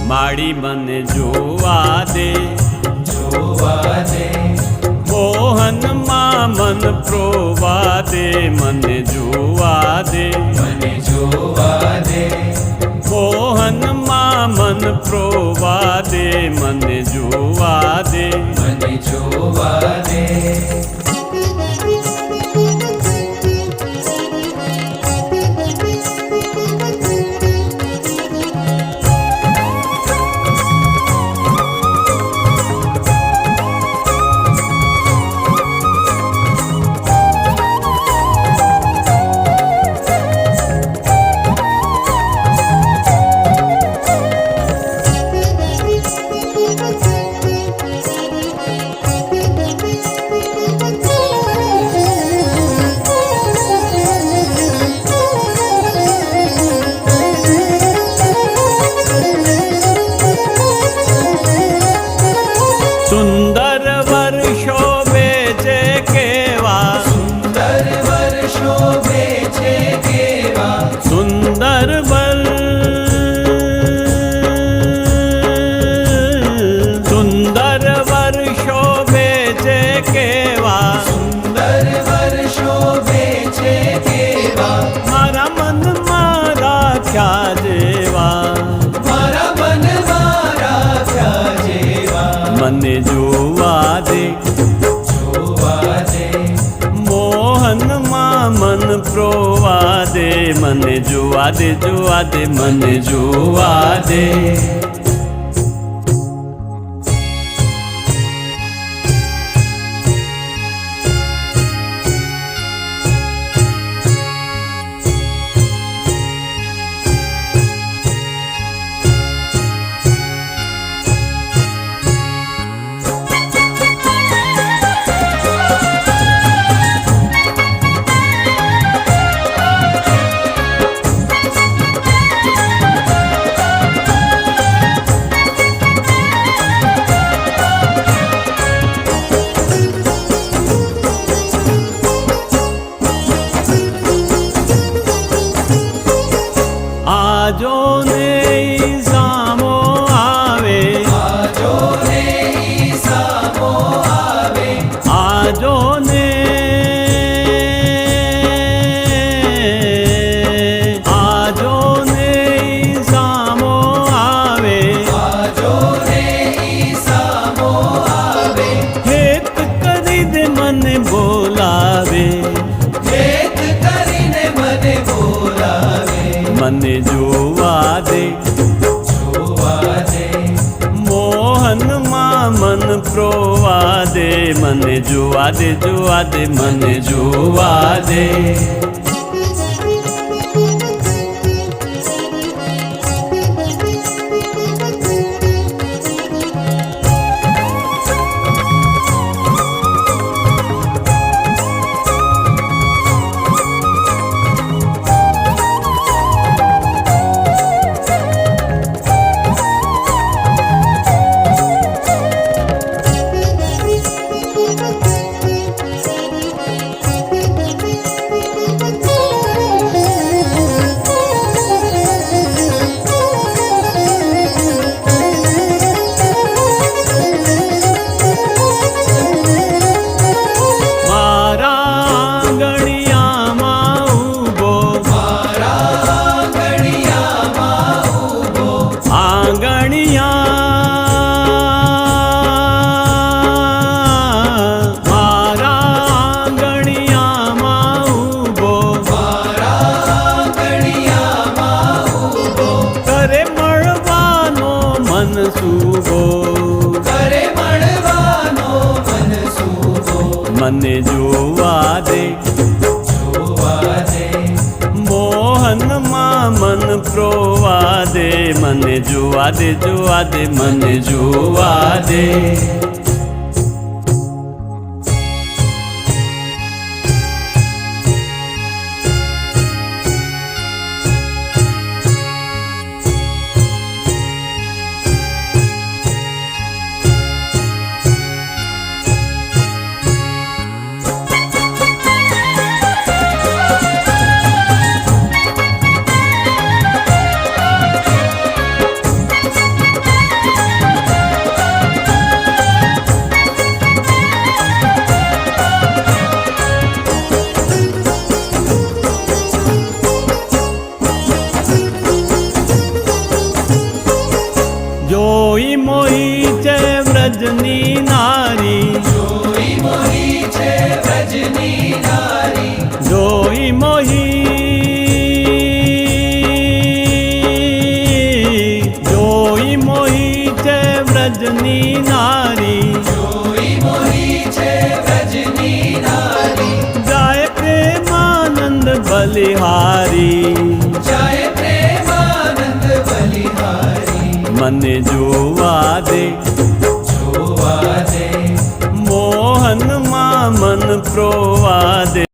માડી મને જોવા દે, જોવા દે, મોહનમાં મન પ્રોવા દે, મને જોવા દે, મને જોવા દે, મોહનમાં મન પ્રોવા દે, મને જોવા દે, મને જોવા દે. સુંદર વર્ષો બેચે કેવા, સુંદર વર્ષો બેચે કેવા, સુંદર સુંદર વર્ષો બેચે કેવા, સુંદર વર્ષો બેચે કેવા, મારા મનમાં રાખ્યા જેવા, મારા મનમાં રાખ્યા જેવા, મને જોવા દે, જોવા દે, મોહનમાં મન પ્રોવા દે, મને જોવા દે, જોવા દે, મને જોવા દે. આજો ને ઈ સામો આવે, આજો ને ઈ સામો આવે, આજો ને ઈ સામો આવે, આજો ને ઈ સામો આવે, હેત કરી દે મને બોલાવે, હેત કરીને મને બોલાવે, મને જોવા દે, જોવા દે, મોહનમાં મન પ્રોવા દે, મને જોવા દે, જોવા દે, મને જોવા દે. મને જોવા દે, જોવા દે, મોહનમાં મન પ્રોવા દે, મને જોવા દે, જોવા દે, મને જોવા દે. જોઈ મોહી છે વ્રજની નારી જોઈ મોહી છે વ્રજની નારી જોઈ મોહી છે વ્રજની નારી જોઈ મોહી છે વ્રજની નારી જાય પ્રેમાનંદ બલિહારી જાય પ્રેમાનંદ બલિહારી મને જોવા દે જોવા દે મોહનમાં મન પ્રોવા દે